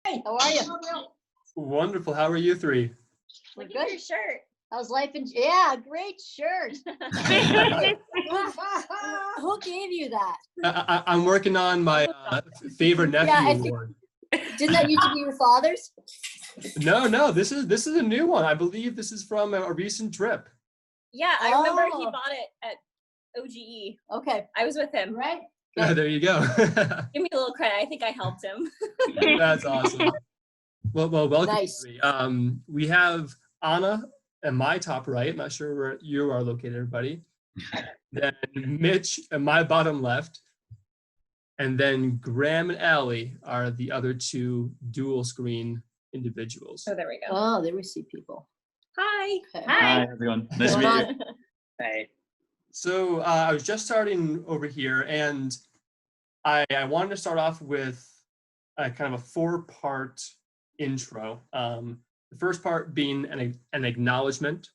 Hey, how are you? Wonderful. How are you three? We're Look at good. your shirt. How's life in? Yeah, great shirt. Who gave you that? I'm working on my favorite nephew award. Didn't that used to be your father's? No, this is a new one. I believe this is from a recent trip. Yeah, I remember he Oh. bought it at OGE. Okay, I was with him. right. There you go. Give me a little credit. I think I helped him. That's awesome. Well, welcome. Nice. We have Anna at my top right. I'm not sure where you are located, everybody. Then Mitch at my bottom left. And then Graham and Allie are the other two dual screen individuals. Oh, there we go. Oh, there we see people. Hi. Okay. Hi, how's it going? Nice to meet you. Hey. So I was just starting over here, and I wanted to start off with a kind of a 4-part intro. The first part being an acknowledgement,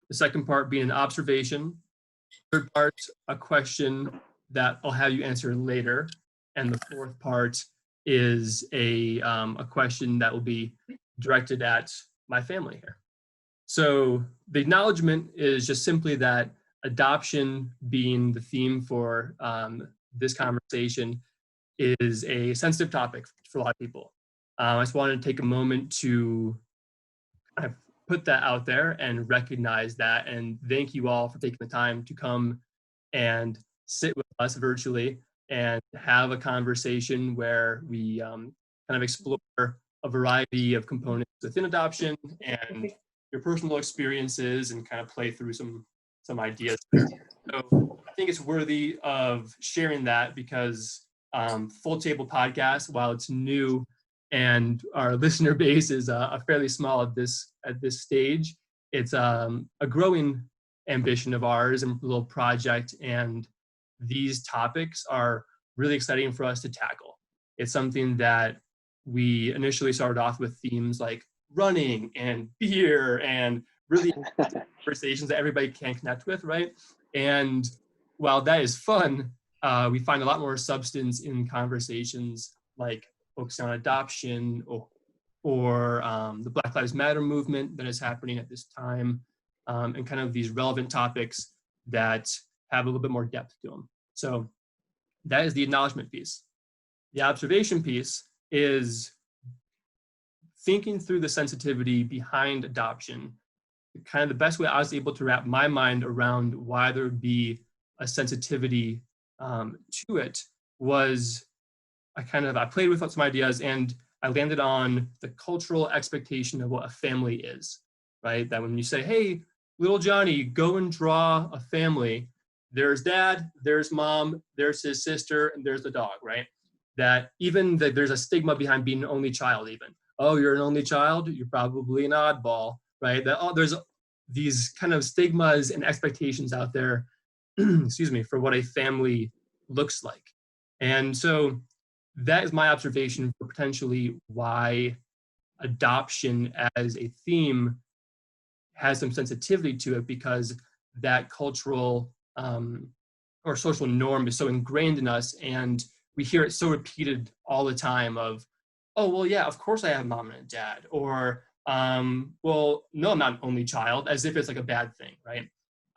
the second part being an observation, third part a question that I'll have you answer later, and the fourth part is a question that will be directed at my family here. So the acknowledgement is just simply that adoption being the theme for this conversation is a sensitive topic for a lot of people. I just wanted to take a moment to kind of put that out there and recognize that, and thank you all for taking the time to come and sit with us virtually and have a conversation where we kind of explore a variety of components within adoption and your personal experiences and kind of play through some ideas. So I think it's worthy of sharing that because Full Table Podcast, while it's new and our listener base is fairly small at this stage, it's a growing ambition of ours and little project, and these topics are really exciting for us to tackle. It's something that we initially started off with themes like running and beer and really conversations that everybody can connect with, right? And while that is fun, we find a lot more substance in conversations like focusing on adoption or the Black Lives Matter movement that is happening at this time, and kind of these relevant topics that have a little bit more depth to them. So that is the acknowledgement piece. The observation piece is thinking through the sensitivity behind adoption. Kind of the best way I was able to wrap my mind around why there would be a sensitivity to it was I played with some ideas and I landed on the cultural expectation of what a family is, right? That when you say, hey, little Johnny, go and draw a family, there's dad, there's mom, there's his sister, and there's the dog, right? That even that there's a stigma behind being an only child even. Oh, you're an only child? You're probably an oddball, right? That there's these kind of stigmas and expectations out there, excuse me, for what a family looks like. And so that is my observation for potentially why adoption as a theme has some sensitivity to it, because that cultural or social norm is so ingrained in us, and we hear it so repeated all the time of, oh, well, yeah, of course I have mom and a dad, or well, no, I'm not an only child, as if it's like a bad thing, right?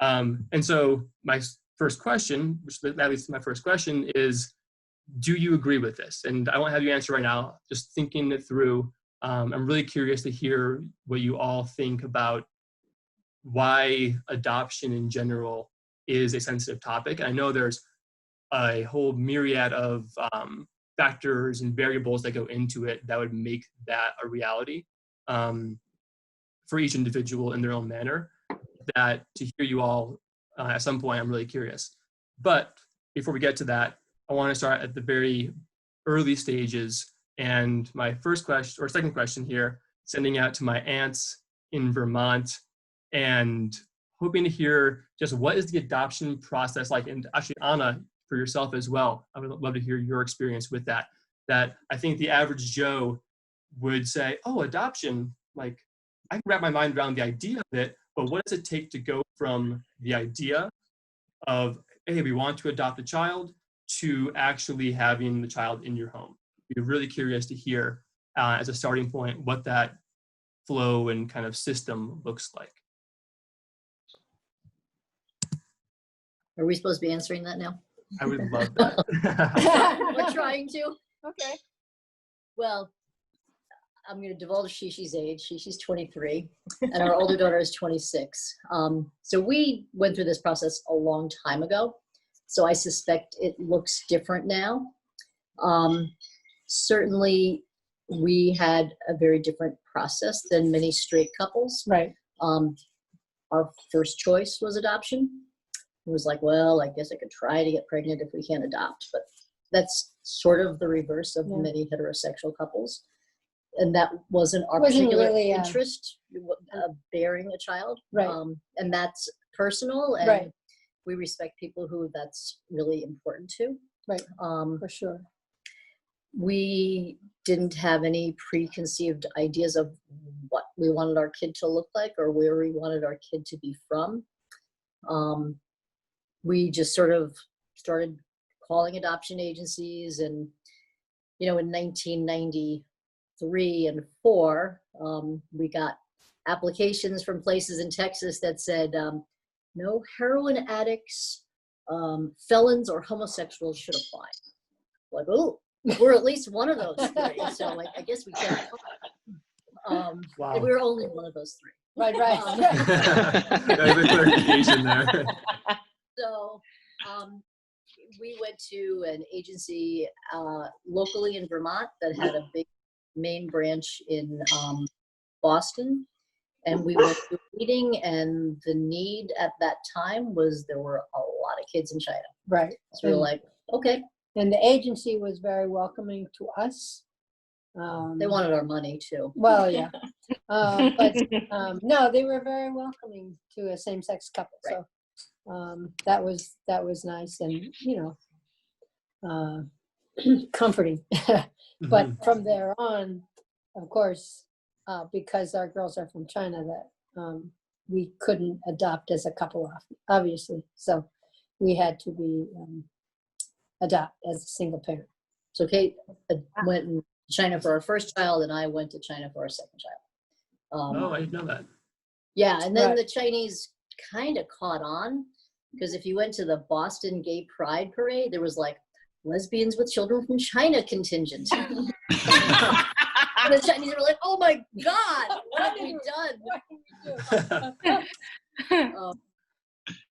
And so my first question, which that leads to my first question, is, do you agree with this? And I won't have you answer right now, just thinking it through. I'm really curious to hear what you all think about why adoption in general is a sensitive topic. And I know there's a whole myriad of factors and variables that go into it that would make that a reality for each individual in their own manner. That to hear you all at some point, I'm really curious. But before we get to that, I want to start at the very early stages. And my first question or second question here, sending out to my aunts in Vermont and hoping to hear just what is the adoption process like? And actually, Anna, for yourself as well, I would love to hear your experience with that. That I think the average Joe would say, oh, adoption, like I can wrap my mind around the idea of it, but what does it take to go from the idea of, hey, we want to adopt a child to actually having the child in your home? Be really curious to hear as a starting point, what that flow and kind of system looks like. Are we supposed to be answering that now? I would love that. We're trying to. Okay. Well, I'm going to divulge Shishi's age. Shishi's 23, and our older daughter is 26. So we went through this process a long time ago. So I suspect it looks different now. Certainly, we had a very different process than many straight couples. Right. Our first choice was adoption. It was like, well, I guess I could try to get pregnant if we can't adopt, but that's sort of the reverse of many heterosexual couples. And that wasn't our particular really, interest, bearing a child. Right. And that's personal, and Right. we respect people who that's really important to. Right. For sure. We didn't have any preconceived ideas of what we wanted our kid to look like or where we wanted our kid to be from. We just sort of started calling adoption agencies, and, in 1993 and 4, we got applications from places in Texas that said, no heroin addicts, felons, or homosexuals should apply. Like, oh, we're at least one of those 3, so I guess we can apply. Wow. And we were only one of those 3. Right. There's a clarification there. So we went to an agency locally in Vermont that had a big main branch in Boston. And we went to a meeting, and the need at that time was there were a lot of kids in China. Right. So we were like, okay. And the agency was very welcoming to us. They wanted our money too. Well, yeah. But no, they were very welcoming to a same-sex couple. Right. So that was nice, and comforting. But from there on, of course, because our girls are from China, that we couldn't adopt as a couple, obviously. So we had to be adopt as a single parent. So Kate went to China for our first child, and I went to China for our second child. Oh, I didn't know that. Yeah, and then Right. the Chinese kind of caught on, because if you went to the Boston Gay Pride Parade, there was like lesbians with children from China contingent. And the Chinese were like, oh my God, what have we done?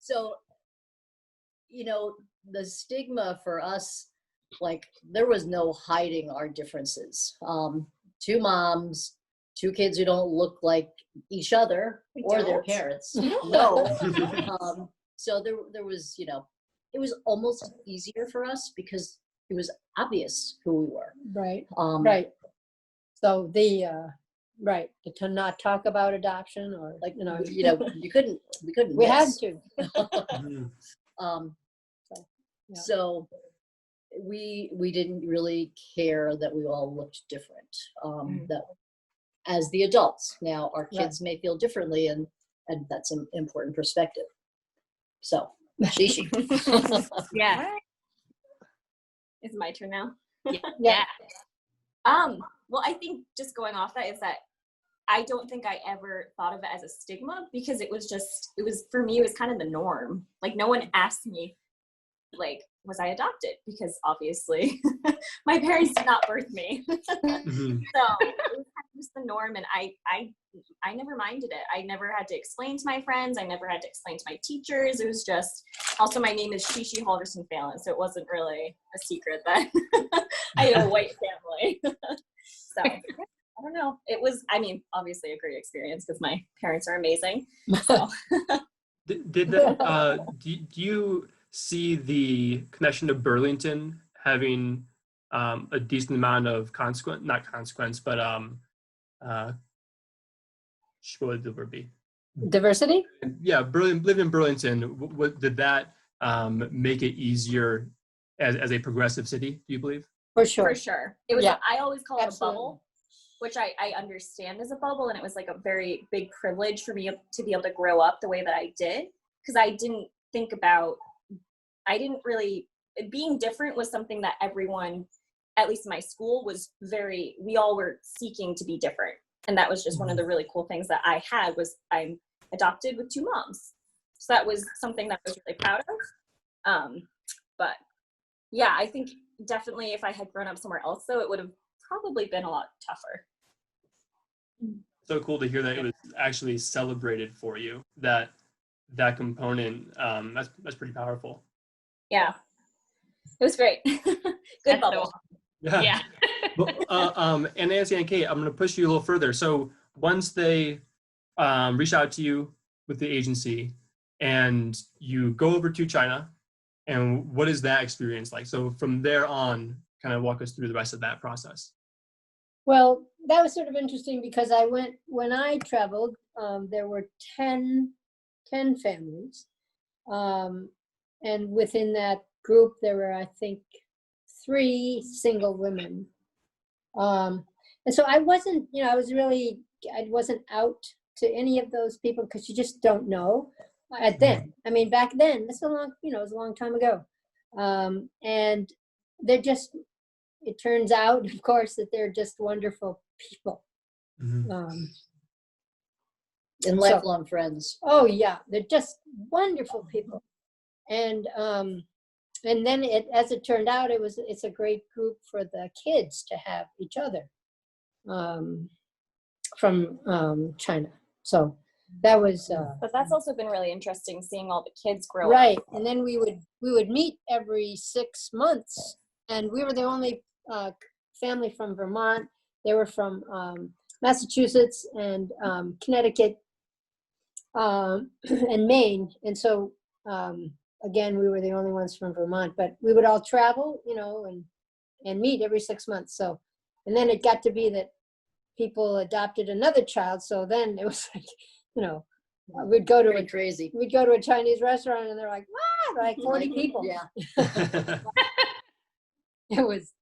So, the stigma for us, like, there was no hiding our differences. 2 moms, 2 kids who don't look like each other We or their don't. parents. No. So there was, it was almost easier for us because it was obvious who we were. Right. Right. So to not talk about adoption, or Like, we couldn't we had miss. to. Yeah. So we didn't really care that we all looked different. That as the adults, now our kids may feel differently, and that's an important perspective. So, Chishi. Yeah. It's my turn now. Yeah. Well, I think just going off that is that I don't think I ever thought of it as a stigma, because for me, it was kind of the norm. Like, no one asked me, like, was I adopted? Because obviously my parents did not birth me. So it was kind of just the norm, and I never minded it. I never had to explain to my friends. I never had to explain to my teachers. It was just, also my name is Chishi Halverson Phelan, so it wasn't really a secret that I had a white family. So I don't know. It was, obviously a great experience because my parents are amazing. So. Do you see the connection to Burlington having a decent amount of what would the word be? Diversity? Yeah, living in Burlington, what did that make it easier as a progressive city, do you believe? For sure. For sure. It was, Yeah. I always call it Absolutely. a bubble, which I understand as a bubble. And it was like a very big privilege for me to be able to grow up the way that I did. Because I didn't really, being different was something that everyone at least my school was we all were seeking to be different. And that was just one of the really cool things that I had was I'm adopted with 2 moms. So that was something that I was really proud of. But yeah, I think definitely if I had grown up somewhere else, though, it would have probably been a lot tougher. So cool to hear that it was actually celebrated for you, that component. That's pretty powerful. Yeah, it was great. Good That's bubble. so- Yeah. Yeah. And Nancy and Kate, I'm going to push you a little further. So once they reach out to you with the agency and you go over to China, and what is that experience like? So from there on, kind of walk us through the rest of that process. Well, that was sort of interesting because when I traveled, there were 10 families. And within that group, there were, I think, 3 single women. And so I wasn't, I wasn't out to any of those people because you just don't know then. I mean, back then, that's it was a long time ago. And they're just, it turns out, of course, that they're just wonderful people. Mm-hmm. And lifelong friends. Oh yeah, they're just wonderful people. And then as it turned out, it's a great group for the kids to have each other from China. So that was But that's also been really interesting seeing all the kids grow right. up. And then we would meet every 6 months, and we were the only family from Vermont. They were from Massachusetts and Connecticut and Maine, and so again, we were the only ones from Vermont. But we would all travel, and meet every 6 months. So, and then it got to be that people adopted another child. So then it was like, we'd go to Crazy. We'd go to a Chinese restaurant, and they're like, "What? Like 40 people?" Yeah. It was,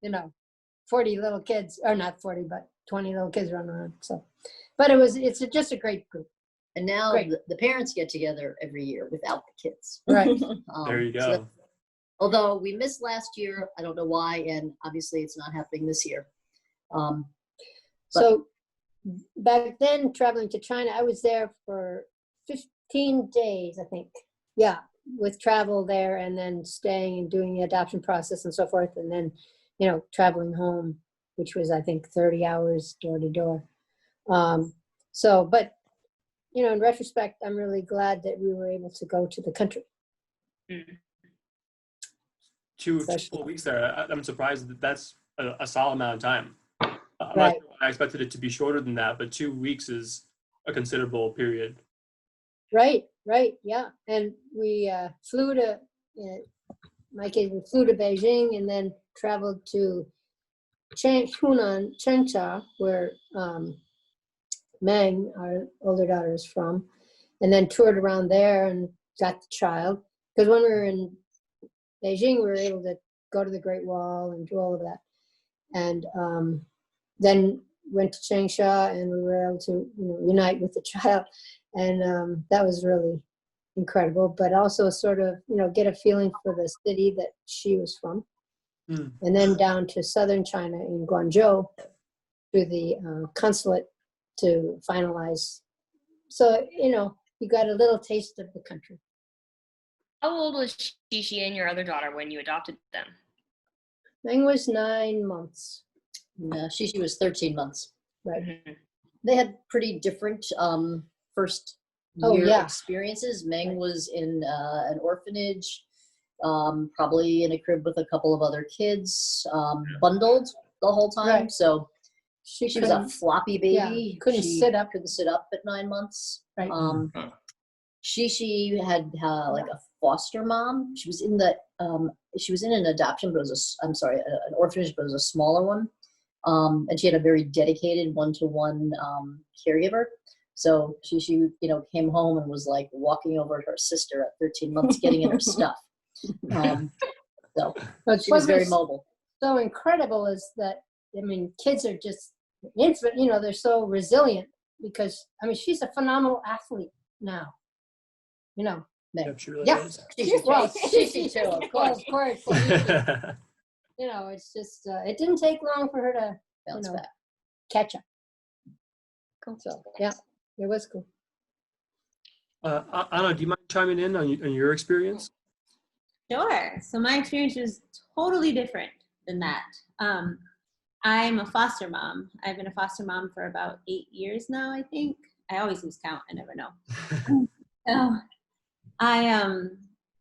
40 little kids, or not 40, but 20 little kids running around. So, but it's just a great group. And now Great. the parents get together every year without the kids. Right. There you So go. although we missed last year, I don't know why, and obviously it's not happening this year. So back then, traveling to China, I was there for 15 days, I think. Yeah, with travel there and then staying and doing the adoption process and so forth. And then, traveling home, which was, I think, 30 hours door to door. But, in retrospect, I'm really glad that we were able to go to the country. Two full weeks there. I'm surprised that that's a solid amount of time. Right. I expected it to be shorter than that, but 2 weeks is a considerable period. Right, yeah. And we flew to, in my case, we flew to Beijing and then traveled to Hunan, Changsha, where Meng, our older daughter, is from, and then toured around there and got the child. Because when we were in Beijing, we were able to go to the Great Wall and do all of that. And then went to Changsha, and we were able to unite with the child. And that was really incredible, but also sort of, get a feeling for the city that she was from. And then down to southern China in Guangzhou to the consulate to finalize. So, you got a little taste of the country. How old was Chishi and your other daughter when you adopted them? Meng was 9 months. Chishi was 13 months. Right. Mhm. They had pretty different first Oh, year yeah. experiences. Meng was in an orphanage, probably in a crib with a couple of other kids, bundled the whole time. Right. So she was a couldn't- floppy baby. yeah, couldn't She sit up. Couldn't sit up at 9 months. Right. She had like a foster mom. She was in an adoption, but an orphanage, but it was a smaller one. And she had a very dedicated one-to-one caregiver. So she came home and was like walking over to her sister at 13 months, getting in her stuff. So But she was what very mobile. so incredible is that, kids are just infant, they're so resilient because, she's a phenomenal athlete now. Yep, she really Yeah. is. Chishi, Well, Chishi too, of Well, course. of course. it's just, it didn't take long for her to Bounce know. back. catch up. Cool. So, yeah, it was cool. Anna, do you mind chiming in on your experience? Sure. So my experience was totally different than that. I'm a foster mom. I've been a foster mom for about 8 years now, I think. I always lose count. I never know. So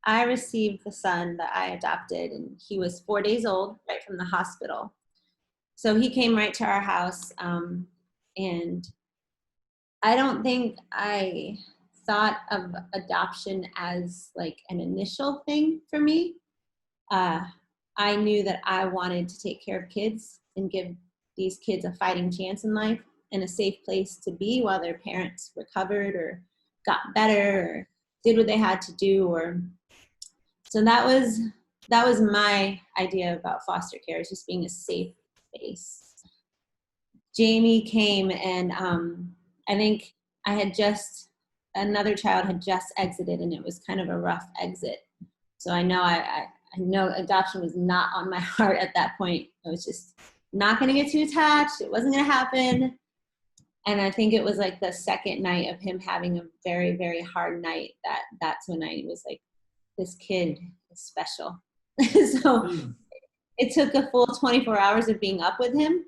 I received the son that I adopted, and he was 4 days old right from the hospital. So he came right to our house, and I don't think I thought of adoption as like an initial thing for me. I knew that I wanted to take care of kids and give these kids a fighting chance in life and a safe place to be while their parents recovered or got better or did what they had to do. So that was my idea about foster care, is just being a safe space. Jamie came, and I think another child had just exited, and it was kind of a rough exit. So I know I know adoption was not on my heart at that point. I was just not going to get too attached. It wasn't going to happen. And I think it was like the second night of him having a very, very hard night that's when I was like, this kid is special. So it took a full 24 hours of being up with him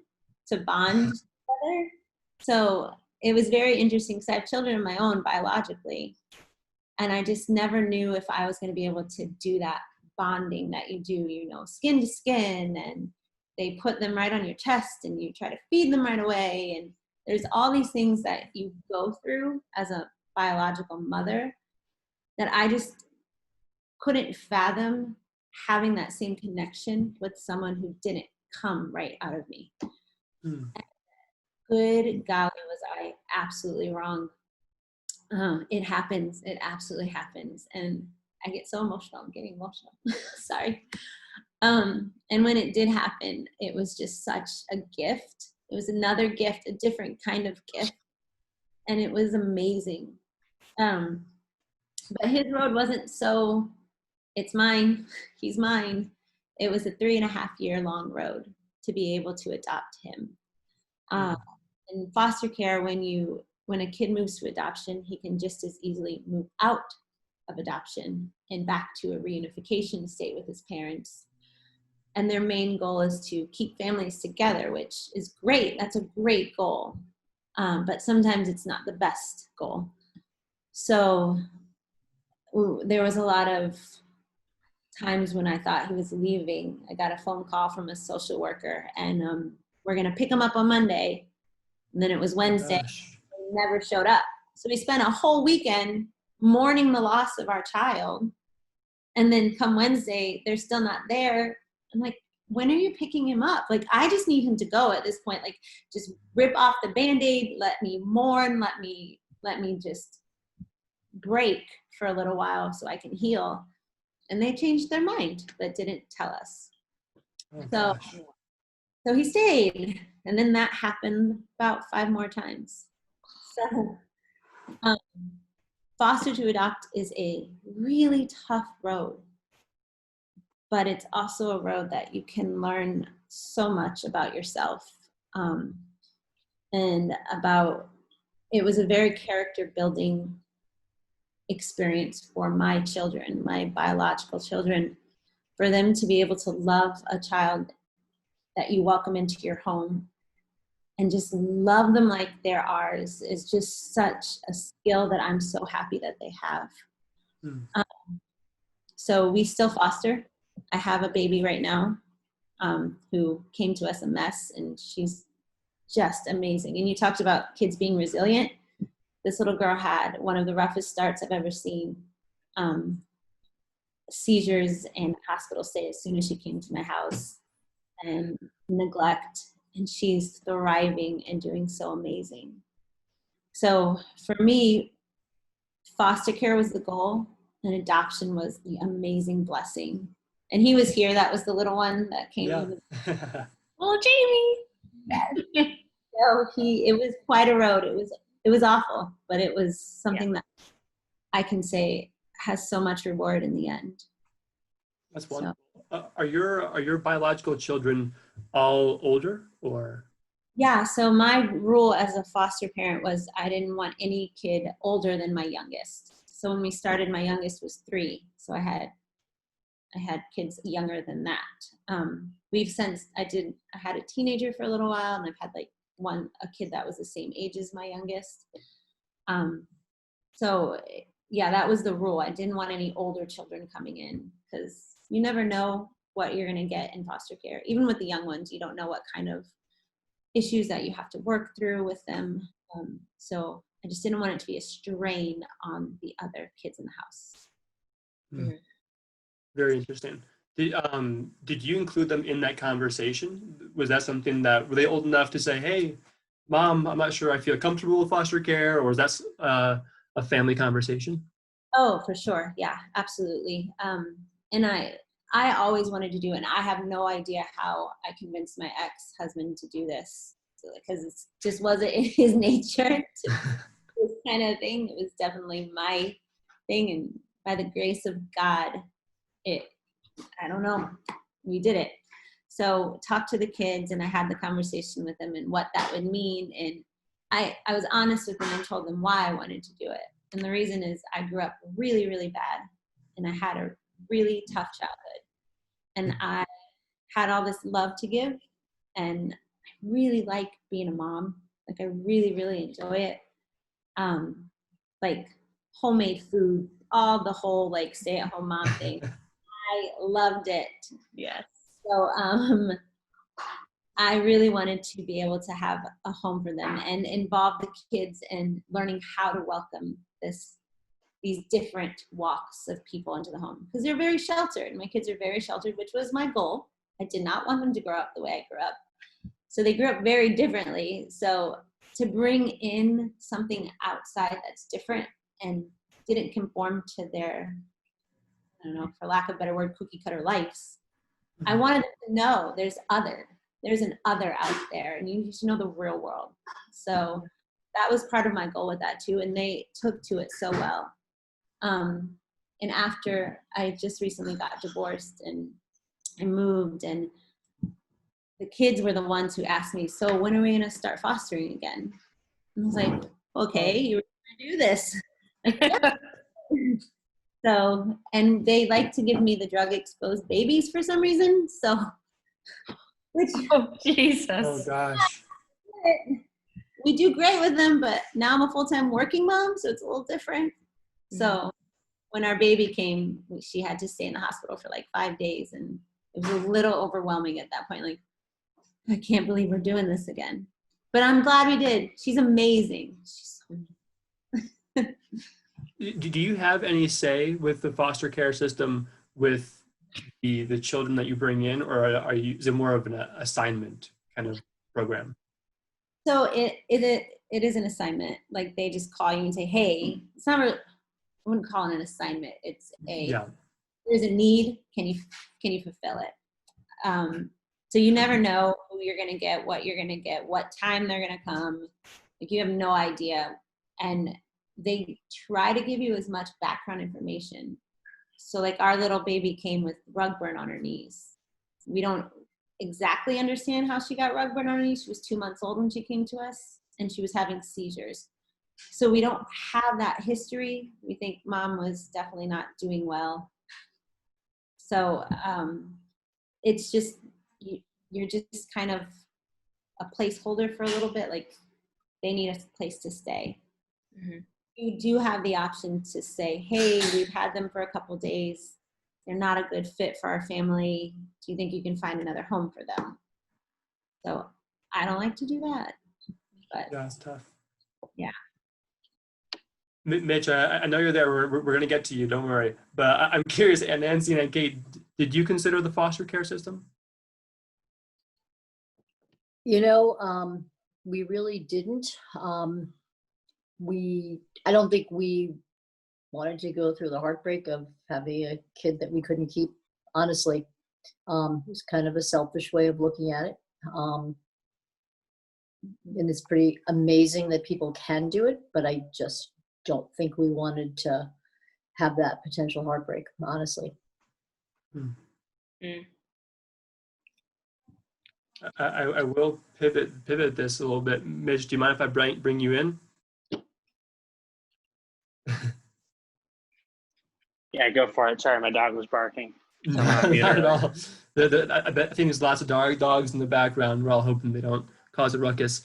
to bond together. So it was very interesting because I have children of my own biologically. And I just never knew if I was going to be able to do that bonding that you do, skin to skin, and they put them right on your chest and you try to feed them right away. And there's all these things that you go through as a biological mother that I just couldn't fathom having that same connection with someone who didn't come right out of me. Good golly, was I absolutely wrong. It happens. It absolutely happens. And I get so emotional. I'm getting emotional. Sorry. And when it did happen, it was just such a gift. It was another gift, a different kind of gift. And it was amazing. But his road wasn't so, it's mine, he's mine. It was a 3.5 year long road to be able to adopt him. In foster care, when a kid moves to adoption, he can just as easily move out of adoption and back to a reunification state with his parents. And their main goal is to keep families together, which is great. That's a great goal. But sometimes it's not the best goal. So there was a lot of times when I thought he was leaving. I got a phone call from a social worker, and we're going to pick him up on Monday. And then it was Wednesday. He never showed up. So we spent a whole weekend mourning the loss of our child. And then come Wednesday, they're still not there. I'm like, when are you picking him up? Like, I just need him to go at this point. Like, just rip off the Band-Aid, let me mourn, let me just break for a little while so I can heal. And they changed their mind, but didn't tell us. So he stayed. And then that happened about 5 more times. So foster to adopt is a really tough road, but it's also a road that you can learn so much about yourself, and about, it was a very character building experience for my children, my biological children, for them to be able to love a child that you welcome into your home and just love them like they're ours is just such a skill that I'm so happy that they have. So we still foster. I have a baby right now who came to us a mess, and she's just amazing. And you talked about kids being resilient. This little girl had one of the roughest starts I've ever seen. Seizures and hospital stay as soon as she came to my house, and neglect. And she's thriving and doing so amazing. So for me, foster care was the goal, and adoption was the amazing blessing. And he was here. That was the little one that came. Yeah. Well, Jamie. So it was quite a road. It was awful, but it was something that I can say has so much reward in the end. That's wonderful. are your biological children all older or? Yeah, so my rule as a foster parent was I didn't want any kid older than my youngest. So when we started, my youngest was 3. So I had kids younger than that. We've since I had a teenager for a little while, and I've had like a kid that was the same age as my youngest. So yeah, that was the rule. I didn't want any older children coming in because you never know what you're going to get in foster care. Even with the young ones, you don't know what kind of issues that you have to work through with them. So I just didn't want it to be a strain on the other kids in the house. Hmm. Very interesting. Did you include them in that conversation? Was that something that, were they old enough to say, hey, Mom, I'm not sure I feel comfortable with foster care, or was that a family conversation? Oh, for sure. Yeah, absolutely. And I always wanted to do it, and I have no idea how I convinced my ex-husband to do this, because it just wasn't in his nature to do this kind of thing. It was definitely my thing, and by the grace of God, I don't know, we did it. So talked to the kids, and I had the conversation with them and what that would mean, and I was honest with them and told them why I wanted to do it. And the reason is I grew up really, really bad, and I had a really tough childhood, and I had all this love to give, and I really like being a mom. Like I really, really enjoy it. Like homemade food, all the whole like stay-at-home mom thing. I loved it. Yes. So I really wanted to be able to have a home for them and involve the kids in learning how to welcome these different walks of people into the home, because they're very sheltered. My kids are very sheltered, which was my goal. I did not want them to grow up the way I grew up. So they grew up very differently. So to bring in something outside that's different and didn't conform to their, I don't know, for lack of a better word, cookie cutter lives, I wanted them to know there's an other out there, and you need to know the real world. So that was part of my goal with that too, and they took to it so well. And after I just recently got divorced and I moved, and the kids were the ones who asked me, so when are we going to start fostering again? And I was like, okay, you're going to do this. Like, yeah. So, and they like to give me the drug exposed babies for some reason. So, which Oh, Jesus. Oh gosh. we do great with them, but now I'm a full-time working mom, so it's a little different. So when our baby came, she had to stay in the hospital for like 5 days, and it was a little overwhelming at that point. Like, I can't believe we're doing this again. But I'm glad we did. She's amazing. She's so Do you have any say with the foster care system with the children that you bring in, or is it more of an assignment kind of program? So it is an assignment. Like they just call you and say, hey, it's not really, I wouldn't call it an assignment. It's there's a need. Can you fulfill it? So you never know who you're going to get, what you're going to get, what time they're going to come. Like you have no idea. And they try to give you as much background information. So like our little baby came with rug burn on her knees. We don't exactly understand how she got rug burn on her knees. She was 2 months old when she came to us, and she was having seizures. So we don't have that history. We think mom was definitely not doing well. So it's just, you're just kind of a placeholder for a little bit. Like they need a place to stay. Mm-hmm. You do have the option to say, hey, we've had them for a couple days. They're not a good fit for our family. Do you think you can find another home for them? So I don't like to do that. But Yeah, it's tough. Yeah. Mitch, I know you're there. We're going to get to you. Don't worry. But I'm curious, and Nancy and Kate, did you consider the foster care system? You know, we really didn't. I don't think we wanted to go through the heartbreak of having a kid that we couldn't keep, honestly. It was kind of a selfish way of looking at it. And it's pretty amazing that people can do it, but I just don't think we wanted to have that potential heartbreak, honestly. Mm. I will pivot this a little bit. Mitch, do you mind if I bring you in? Yeah, go for it. Sorry, my dog was barking. No, I'm on mute not at earlier. all. I think there's lots of dogs in the background. We're all hoping they don't cause a ruckus.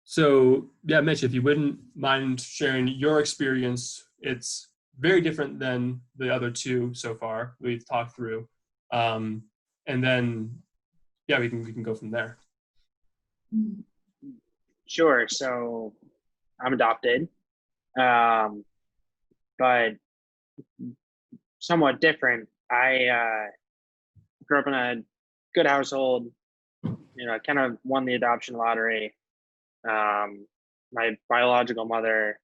So yeah, Mitch, if you wouldn't mind sharing your experience, it's very different than the other two so far we've talked through, and then yeah, we can go from there. Sure. So I'm adopted, but somewhat different. I grew up in a good household. You know, I kind of won the adoption lottery. My biological mother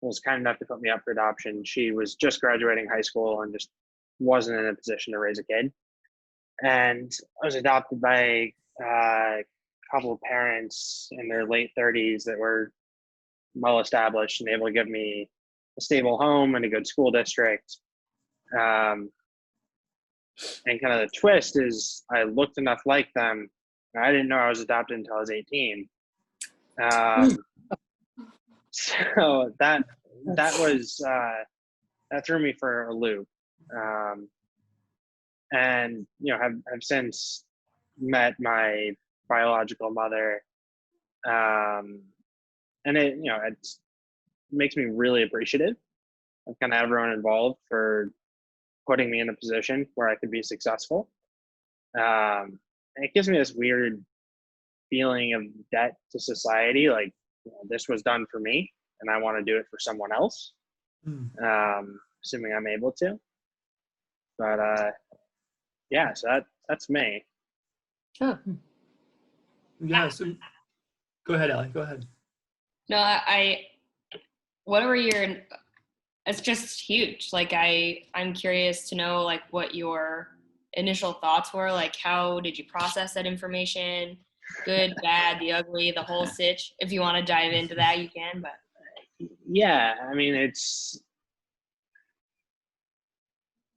was kind enough to put me up for adoption. She was just graduating high school and just wasn't in a position to raise a kid. And I was adopted by a couple of parents in their late 30s that were well established and able to give me a stable home and a good school district. And kind of the twist is I looked enough like them. I didn't know I was adopted until I was 18. So that was that threw me for a loop. And you know, have since met my biological mother, and it makes me really appreciative of kind of everyone involved for putting me in a position where I could be successful. And it gives me this weird feeling of debt to society, like this was done for me, and I want to do it for someone else, assuming I'm able to. But yeah, so that's me. Huh. Yeah. So go ahead, Ellie. Go ahead. No, what were your, it's just huge. Like I'm curious to know like what your initial thoughts were. Like how did you process that information? Good, bad, the ugly, the whole sitch. If you want to dive into that, you can, but. Yeah, I mean, it's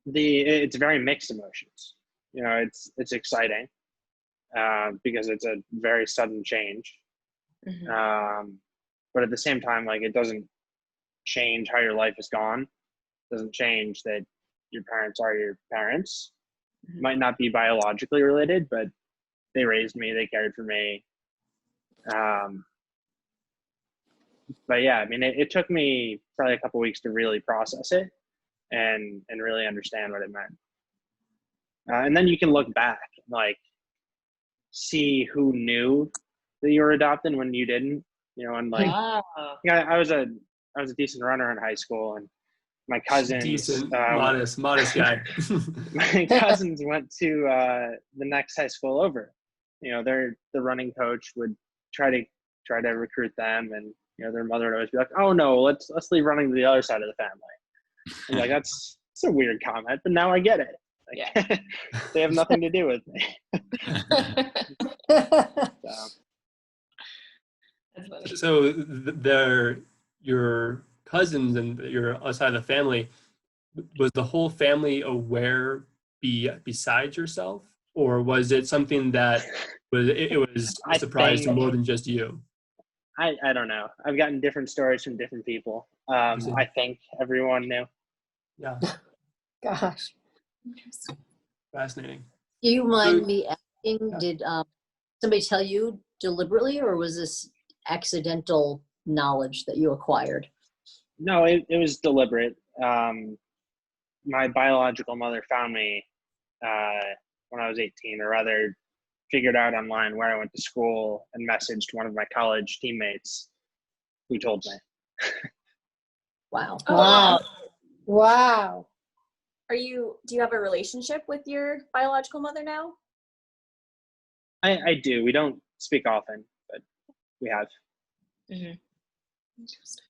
very mixed emotions. You know, it's exciting because it's a very sudden change. Mm-hmm. But at the same time, like it doesn't change how your life is gone. It doesn't change that your parents are your parents. Mm-hmm. Might not be biologically related, but they raised me, they cared for me. But yeah, I mean, it took me probably a couple weeks to really process it and really understand what it meant. And then you can look back, like see who knew that you were adopted when you didn't, you know, and like, Oh. yeah, I was a decent runner in high school, and my cousins, Decent, modest guy. my cousins went to the next high school over. You know, the running coach would try to recruit them, and you know, their mother would always be like, "Oh no, let's leave running to the other side of the family." I'm like, that's a weird comment, but now I get it. Like, Yeah. they have nothing to do with me. That's funny. So they're your cousins and your other side of the family. Was the whole family aware besides yourself, or was it something that was a surprise to more than just you? I don't know. I've gotten different stories from different people. I think everyone knew. Yeah. Gosh. Fascinating. Do you mind me asking, did somebody tell you deliberately, or was this accidental knowledge that you acquired? No, it was deliberate. My biological mother found me when I was 18, or rather figured out online where I went to school and messaged one of my college teammates who told me. Wow. Oh, Wow. Wow. do you have a relationship with your biological mother now? I do. We don't speak often, but we have. Mm-hmm.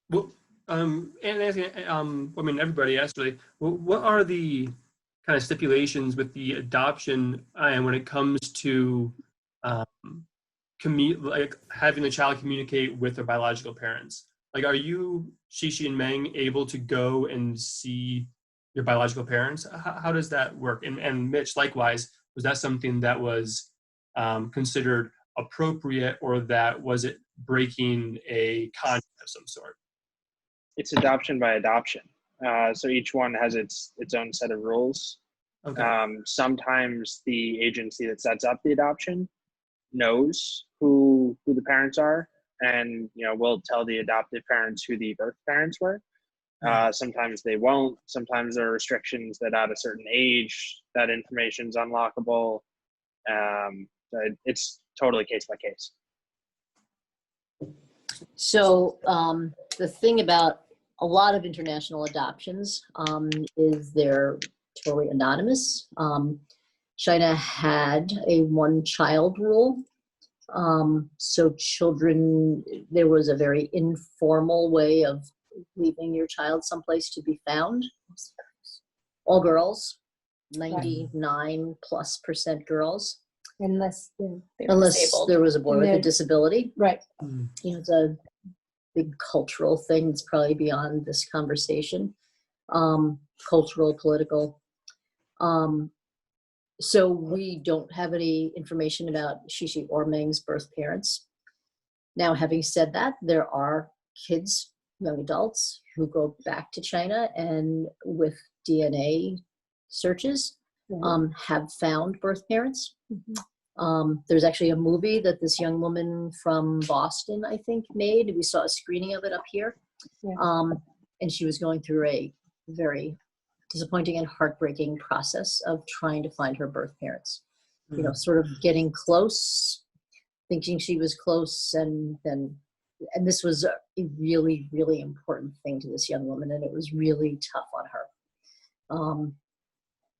Well, and Anthony, I mean everybody actually. What are the kind of stipulations with the adoption and when it comes to like having the child communicate with their biological parents? Like, are you, Chishi and Meng, able to go and see your biological parents? How does that work? And Mitch, likewise, was that something that was considered appropriate, or that was it breaking a contract of some sort? It's adoption by adoption. So each one has its own set of rules. Okay. Sometimes the agency that sets up the adoption knows who the parents are, and will tell the adoptive parents who the birth parents were. Sometimes they won't. Sometimes there are restrictions that at a certain age that information's unlockable. It's totally case by case. So the thing about a lot of international adoptions is they're totally anonymous. China had a one-child rule. So children, there was a very informal way of leaving your child someplace to be found. All girls, 99+% girls. Unless, Unless disabled. there was a boy with a They're- disability. right. It's a big cultural thing that's probably beyond this conversation. Cultural, political. So we don't have any information about Chishi or Meng's birth parents. Now, having said that, there are kids, young adults, who go back to China and with DNA searches have found birth parents. There's actually a movie that this young woman from Boston, I think, made. We saw a screening of it up here. Yeah. And she was going through a very disappointing and heartbreaking process of trying to find her birth parents. Sort of getting close, thinking she was close, and this was a really, really important thing to this young woman, and it was really tough on her.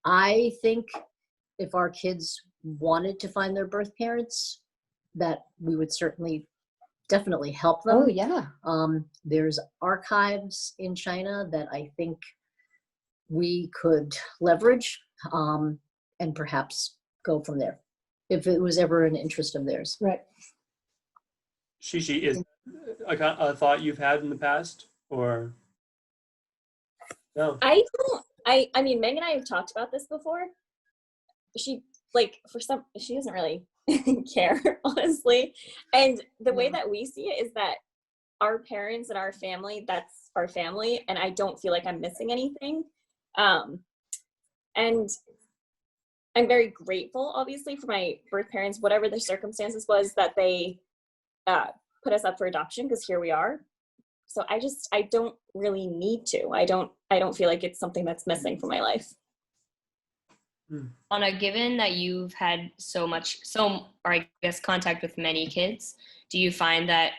I think if our kids wanted to find their birth parents, that we would definitely help them. Oh, yeah. There's archives in China that I think we could leverage and perhaps go from there if it was ever an interest of theirs. Right. Chishi, is a thought you've had in the past, or no? I mean, Meg and I have talked about this before. She doesn't really care, honestly. And the way that we see it is that our parents and our family, that's our family, and I don't feel like I'm missing anything. And I'm very grateful, obviously, for my birth parents, whatever the circumstances was, that they put us up for adoption, because here we are. So I don't really need to. I don't feel like it's something that's missing from my life. Anna, given that you've had contact with many kids, do you find that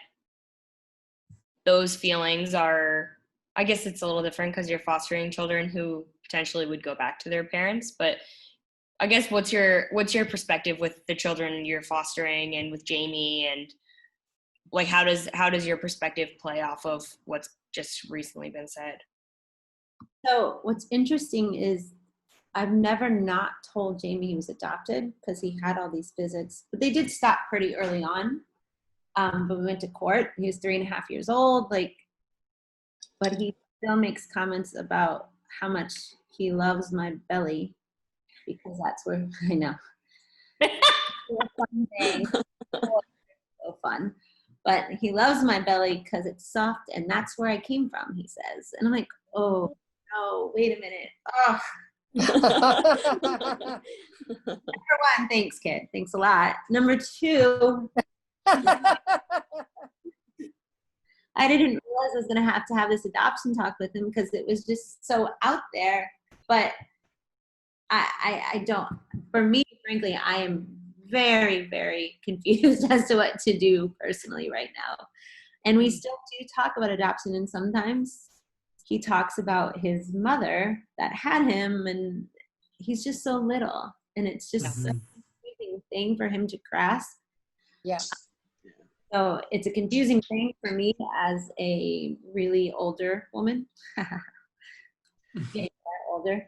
those feelings are, I guess it's a little different because you're fostering children who potentially would go back to their parents, but I guess what's your perspective with the children you're fostering and with Jamie, and like how does your perspective play off of what's just recently been said? So what's interesting is I've never not told Jamie he was adopted because he had all these visits, but they did stop pretty early on. But we went to court. He was 3.5 years old, but he still makes comments about how much he loves my belly, because that's where I know. Fun day. So fun. But he loves my belly because it's soft and that's where I came from, he says. And I'm like, oh no, wait a minute. Oh. Number one, thanks, kid. Thanks a lot. Number two, I didn't realize I was going to have this adoption talk with him because it was just so out there. But I don't, for me, frankly, I am very, very confused as to what to do personally right now. And we still do talk about adoption, and sometimes he talks about his mother that had him, and he's just so little, and it's just a confusing thing for him to grasp. Yeah. So it's a confusing thing for me as a really older woman, older,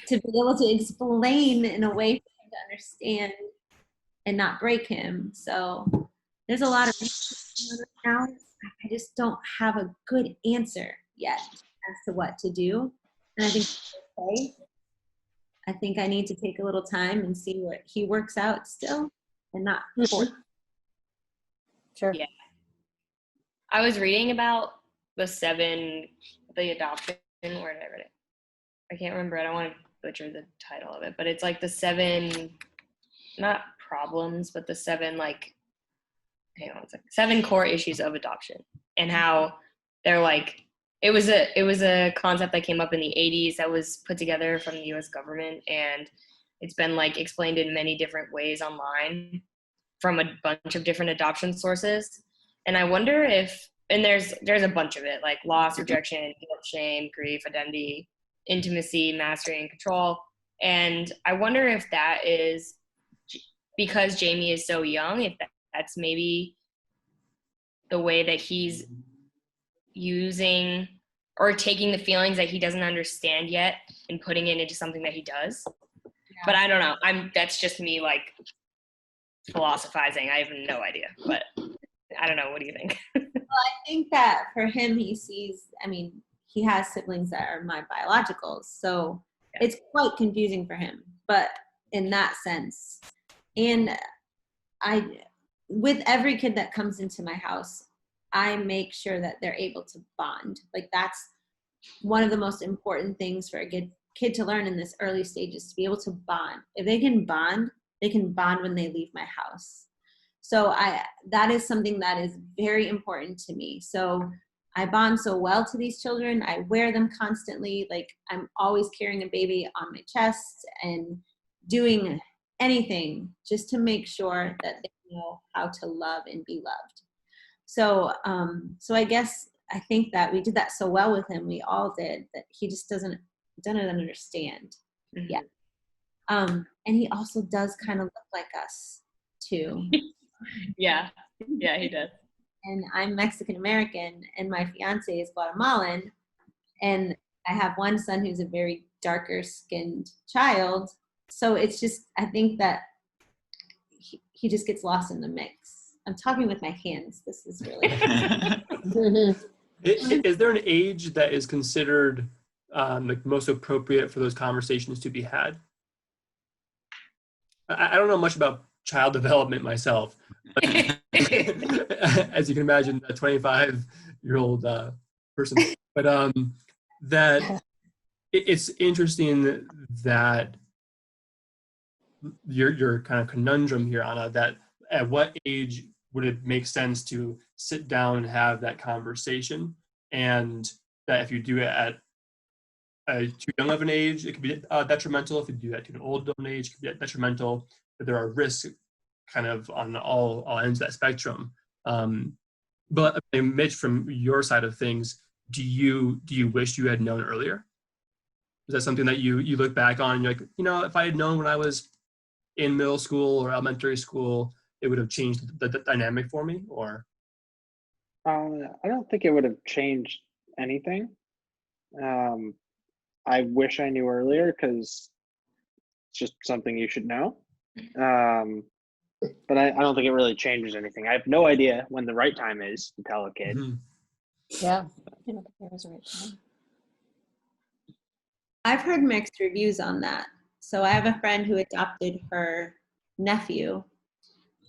to be able to explain in a way for him to understand and not break him. So there's a lot of right now. I just don't have a good answer yet as to what to do. And I think that's okay. I think I need to take a little time and see what he works out still and not force. Sure. Yeah. I was reading about the adoption, where did I read it? I can't remember. I don't want to butcher the title of it, but it's like the 7, not problems, but the 7, like, hang on a second, 7 core issues of adoption, and how they're like, it was a concept that came up in the 80s that was put together from the US government, and it's been like explained in many different ways online from a bunch of different adoption sources. And I wonder if, and there's a bunch of it, like loss, rejection, guilt, shame, grief, identity, intimacy, mastery, and control. And I wonder if that is because Jamie is so young, if that's maybe the way that he's using or taking the feelings that he doesn't understand yet and putting it into something that he does. Yeah. But I don't know. That's just me like philosophizing. I have no idea, but I don't know. What do you think? Well, I think that for him, he has siblings that are my biologicals. So it's quite confusing for him, but in that sense. And with every kid that comes into my house, I make sure that they're able to bond. Like that's one of the most important things for a kid to learn in this early stages, to be able to bond. If they can bond when they leave my house. So that is something that is very important to me. So I bond so well to these children. I wear them constantly. Like I'm always carrying a baby on my chest and doing anything just to make sure that they know how to love and be loved. So I think that we did that so well with him. We all did, that he just doesn't understand yet. And he also does kind of look like us too. Yeah, he does. And I'm Mexican American, and my fiance is Guatemalan, and I have one son who's a very darker skinned child. So it's just, I think that he just gets lost in the mix. I'm talking with my hands. This is really. Is there an age that is considered like most appropriate for those conversations to be had? I don't know much about child development myself, but as you can imagine, a 25-year-old person. But that it's interesting that your kind of conundrum here, Anna, that at what age would it make sense to sit down and have that conversation, and that if you do it at too young of an age, it could be detrimental. If you do that to an old age, it could be detrimental. But there are risks kind of on all ends of that spectrum. But Mitch, from your side of things, do you wish you had known earlier? Is that something that you look back on and you're like, if I had known when I was in middle school or elementary school, it would have changed the dynamic for me? Or I don't think it would have changed anything. I wish I knew earlier because it's just something you should know. But I don't think it really changes anything. I have no idea when the right time is to tell a kid. Mm-hmm. Yeah. I've heard mixed reviews on that. So I have a friend who adopted her nephew,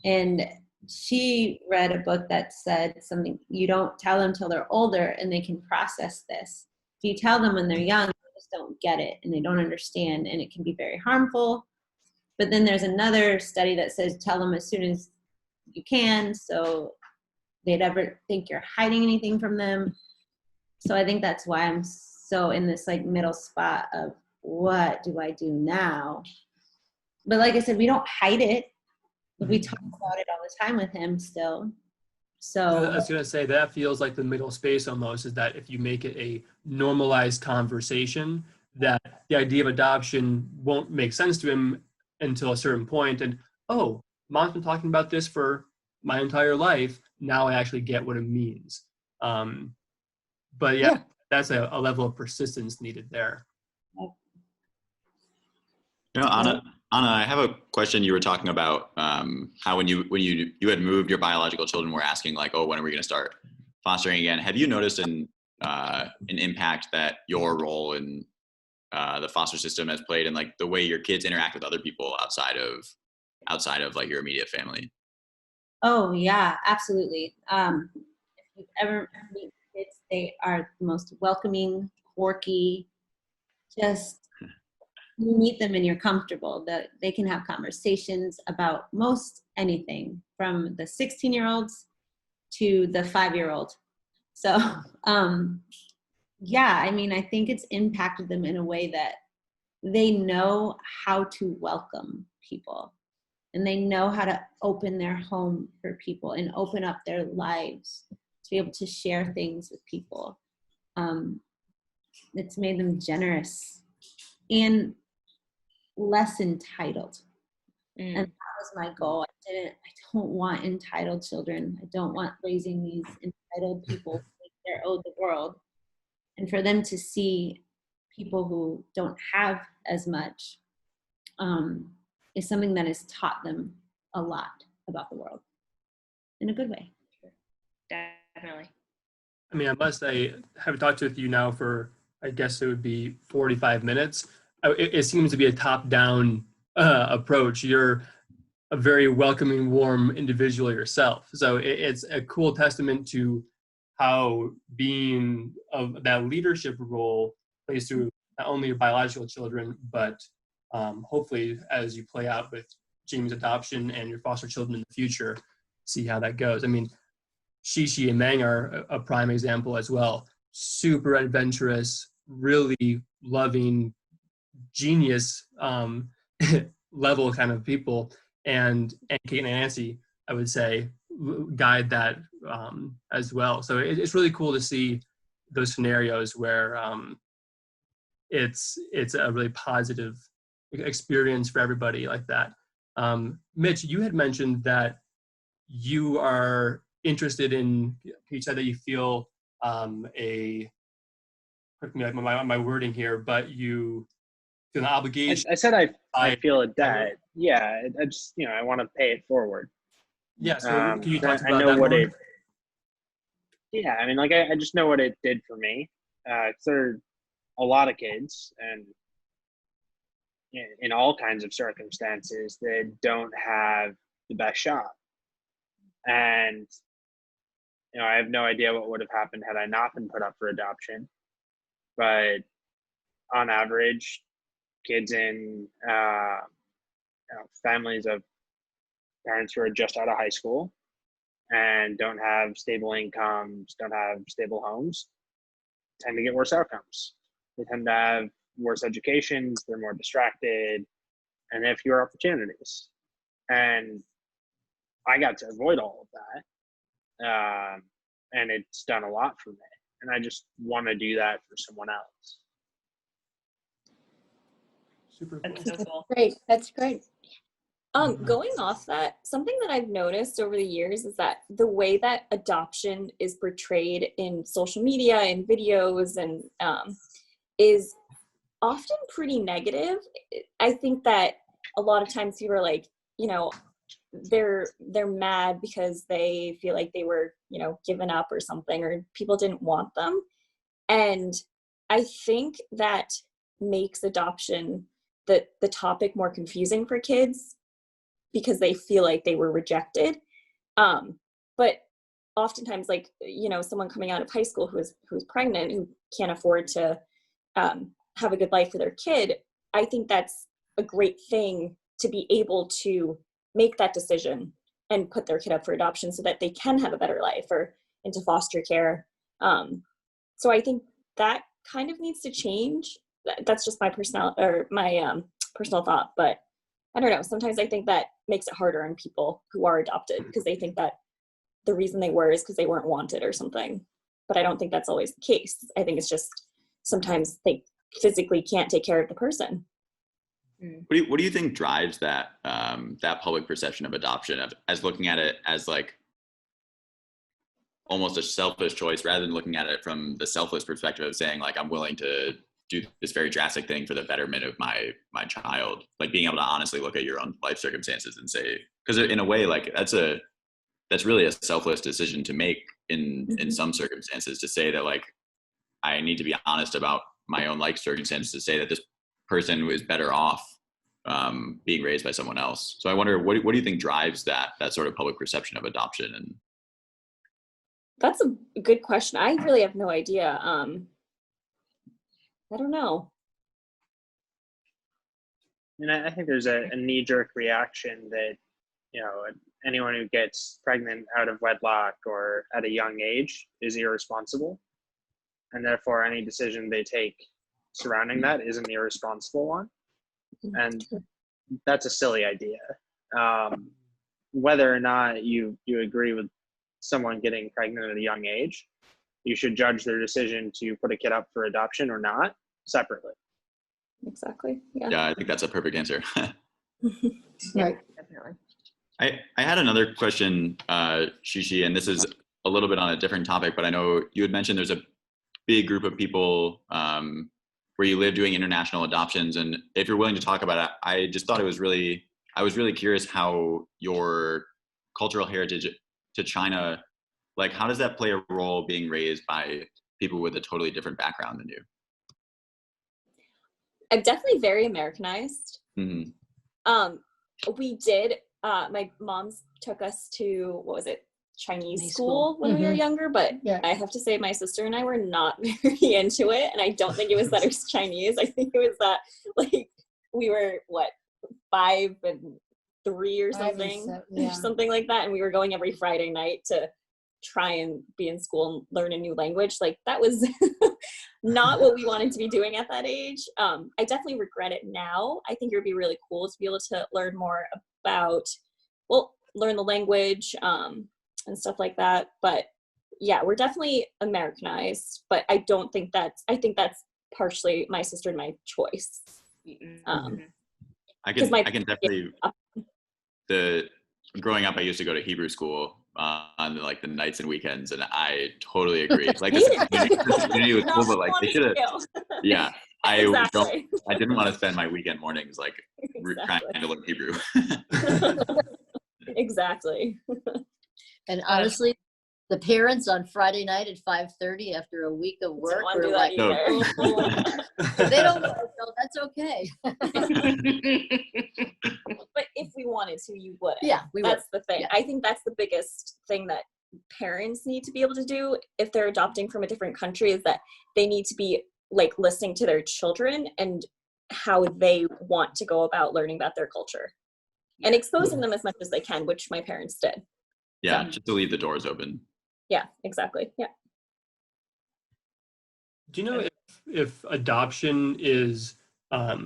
and she read a book that said something, you don't tell them till they're older and they can process this. If you tell them when they're young, they just don't get it and they don't understand, and it can be very harmful. But then there's another study that says tell them as soon as you can, so they'd ever think you're hiding anything from them. So I think that's why I'm so in this like middle spot of what do I do now? But like I said, we don't hide it. We talk about it all the time with him still. So I was going to say that feels like the middle space almost, is that if you make it a normalized conversation, that the idea of adoption won't make sense to him until a certain point. And, oh, mom's been talking about this for my entire life. Now I actually get what it means. But yeah, that's a level of persistence needed there. Anna, I have a question. You were talking about how when you had moved, your biological children were asking like, oh, when are we going to start fostering again? Have you noticed an impact that your role in the foster system has played in like the way your kids interact with other people outside of like your immediate family? Oh yeah, absolutely. If you've ever met kids, they are the most welcoming, quirky, just you meet them and you're comfortable. That they can have conversations about most anything, from the 16-year-olds to the 5-year-old. So yeah, I mean, I think it's impacted them in a way that they know how to welcome people, and they know how to open their home for people and open up their lives to be able to share things with people. It's made them generous and less entitled. And that was my goal. I don't want entitled children. I don't want raising these entitled people who think they're owed the world. And for them to see people who don't have as much is something that has taught them a lot about the world in a good way. Definitely. I mean, I must say, having talked with you now for, I guess it would be 45 minutes, it seems to be a top-down approach. You're a very welcoming, warm individual yourself. So it's a cool testament to how being of that leadership role plays through not only your biological children, but hopefully as you play out with Jamie's adoption and your foster children in the future, see how that goes. I mean, Chishi and Mang are a prime example as well. Super adventurous, really loving, genius level kind of people. And Kate and Nancy, I would say, guide that as well. So it's really cool to see those scenarios where it's a really positive experience for everybody like that. Mitch, you had mentioned that you are interested in, you said that you feel correct me my wording here, but you feel an obligation. I said I feel a debt. Yeah, I just, I want to pay it forward. Yeah, so can you talk I about know that what more? Yeah, I mean, like, I just know what it did for me. 'Cause there are a lot of kids, and in all kinds of circumstances, that don't have the best shot. And, I have no idea what would have happened had I not been put up for adoption. But on average, kids in families of parents who are just out of high school and don't have stable incomes, don't have stable homes, tend to get worse outcomes. They tend to have worse educations, they're more distracted, and they have fewer opportunities. And I got to avoid all of that. And it's done a lot for me. And I just want to do that for someone else. Super cool. That's so cool. Great. That's great. Going off that, something that I've noticed over the years is that the way that adoption is portrayed in social media and videos and is often pretty negative. I think that a lot of times people are like, they're mad because they feel like they were, given up or something, or people didn't want them. And I think that makes adoption the topic more confusing for kids because they feel like they were rejected. But oftentimes, like, someone coming out of high school who's pregnant, who can't afford to have a good life for their kid, I think that's a great thing to be able to make that decision and put their kid up for adoption so that they can have a better life or into foster care. So I think that kind of needs to change. That's just my personal thought, but I don't know. Sometimes I think that makes it harder on people who are adopted because they think that the reason they were is because they weren't wanted or something. But I don't think that's always the case. I think it's just sometimes they physically can't take care of the person. What do you think drives that that public perception of adoption, as looking at it as like almost a selfish choice rather than looking at it from the selfless perspective of saying, like, I'm willing to do this very drastic thing for the betterment of my child, like being able to honestly look at your own life circumstances and say, because in a way, like, that's really a selfless decision to make in some circumstances, to say that, like, I need to be honest about my own life circumstances to say that this person is better off being raised by someone else. So I wonder, what do you think drives that sort of public perception of adoption? And That's a good question. I really have no idea. I don't know. And I think there's a knee-jerk reaction that, you know, anyone who gets pregnant out of wedlock or at a young age is irresponsible. And therefore, any decision they take surrounding that is an irresponsible one. And that's a silly idea. Whether or not you agree with someone getting pregnant at a young age, you should judge their decision to put a kid up for adoption or not separately. Exactly. Yeah. yeah, I think that's a perfect answer. Right. Definitely. I had another question, Chishi, and this is a little bit on a different topic, but I know you had mentioned there's a big group of people where you live doing international adoptions. And if you're willing to talk about it, I just thought I was really curious how your cultural heritage to China, like how does that play a role being raised by people with a totally different background than you? I'm definitely very Americanized. Mm-hmm. We did, my mom's took us to, what was it, Chinese Chinese school when we were younger, but Yeah. I have to say my sister and I were not very into it. And I don't think it was that it was Chinese. I think it was that like we were 5 and 3 or 5 and something, 7, yeah. something like that. And we were going every Friday night to try and be in school and learn a new language. Like that was not what we wanted to be doing at that age. I definitely regret it now. I think it would be really cool to be able to learn more about, learn the language and stuff like that. But yeah, we're definitely Americanized, but I think that's partially my sister and my choice. I can definitely, growing up, I used to go to Hebrew school on like the nights and weekends, and I totally agree. Like this community was cool, but like they should have. Yeah, I didn't want to spend my weekend mornings like trying to learn Hebrew. Exactly. And honestly, the parents on Friday night at 5:30 after a week of work want to were do like, that if they don't know, so that's okay. But if we wanted to, you would. Yeah, we would. That's the thing. Yeah. I think that's the biggest thing that parents need to be able to do if they're adopting from a different country, is that they need to be like listening to their children and how they want to go about learning about their culture and exposing them as much as they can, which my parents did. Yeah, So, just to leave the doors open. yeah, exactly. Yeah. Do you know if adoption is are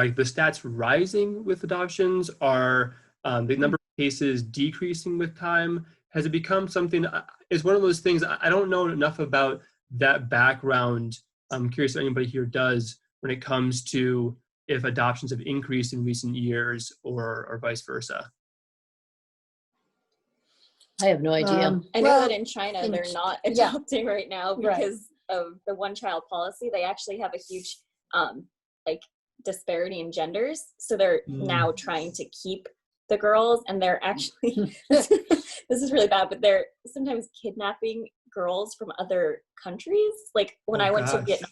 the stats rising with adoptions? Are the number of cases decreasing with time? Has it become something? It's one of those things. I don't know enough about that background. I'm curious if anybody here does when it comes to if adoptions have increased in recent years or vice versa. I have no idea. I know that in China, they're not yeah. adopting right now because of the one-child policy. They actually have a huge disparity in genders. So they're now trying to keep the girls, and they're actually, this is really bad, but they're sometimes kidnapping girls from other countries. Like when I went to Vietnam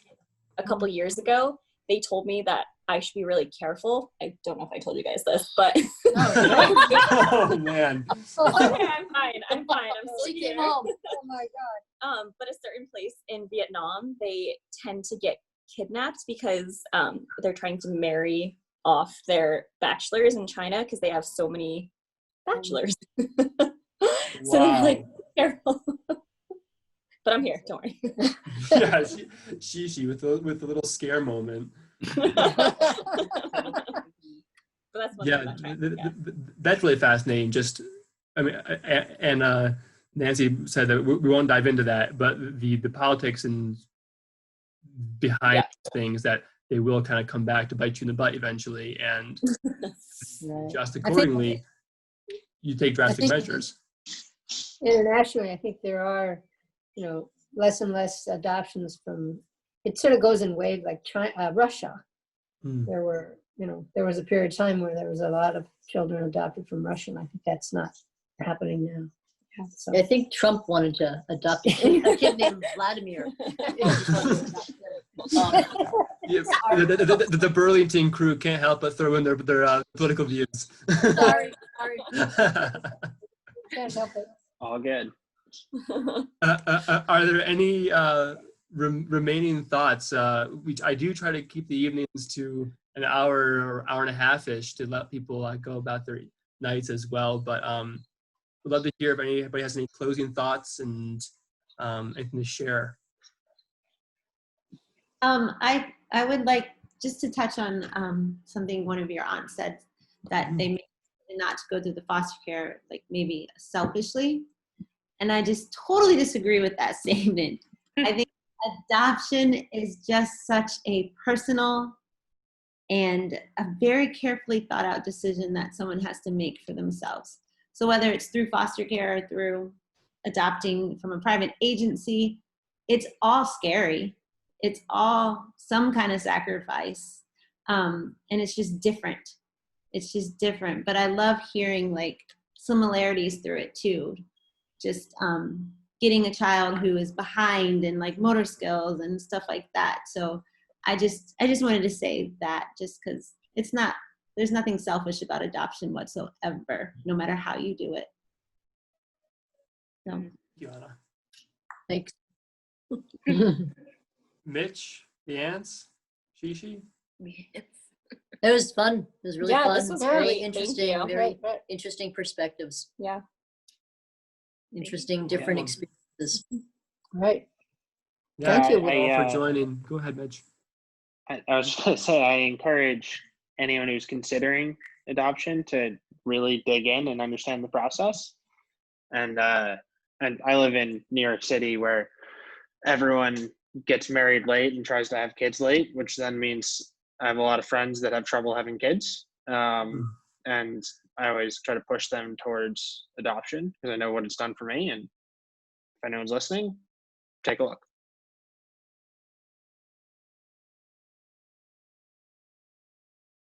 a couple years ago, they told me that I should be really careful. I don't know if I told you guys this, but Oh man. okay, I'm fine. I'm still She here. came home. Oh my God. But a certain place in Vietnam, they tend to get kidnapped because they're trying to marry off their bachelors in China because they have so many bachelors. So they're like, careful. But I'm here, don't worry. Yeah, Chishi with the little scare moment. But that's one thing Yeah, about China. that's really fascinating. Just, I mean, and Nancy said that we won't dive into that, but the politics and behind things that they will kind of come back to bite you in the butt eventually, and just accordingly, you take drastic measures. Internationally, I think there are, less and less adoptions from, it sort of goes in waves, like China, Russia. There were, there was a period of time where there was a lot of children adopted from Russia, and I think that's not happening now. Yeah, so. I think Trump wanted to adopt a kid named Vladimir. Yep. The Burlington crew can't help but throw in their political views. Sorry. Can't help it. All good. Are there any remaining thoughts? I do try to keep the evenings to an hour or hour and a half-ish to let people go about their nights as well. But we'd love to hear if anybody has any closing thoughts and anything to share. I would like just to touch on something one of your aunts said, that they may not to go through the foster care, like maybe selfishly. And I just totally disagree with that statement. I think adoption is just such a personal and a very carefully thought out decision that someone has to make for themselves. So whether it's through foster care or through adopting from a private agency, it's all scary. It's all some kind of sacrifice. And it's just different. It's just different. But I love hearing like similarities through it too. Just getting a child who is behind in like motor skills and stuff like that. So I just wanted to say that, just because there's nothing selfish about adoption whatsoever, no matter how you do it. So. Yana. Thanks. Mitch, the ants, Chishi. It was fun. It was really Yeah, fun. this was very great. Thank interesting. you. Very Right. interesting perspectives. Yeah. Interesting, different Yeah. experiences. Right. Yeah, Thank you. thank you all for I joining. Go ahead, Mitch. was just going to say, I encourage anyone who's considering adoption to really dig in and understand the process. And I live in New York City, where everyone gets married late and tries to have kids late, which then means I have a lot of friends that have trouble having kids. And I always try to push them towards adoption because I know what it's done for me. And if anyone's listening, take a look.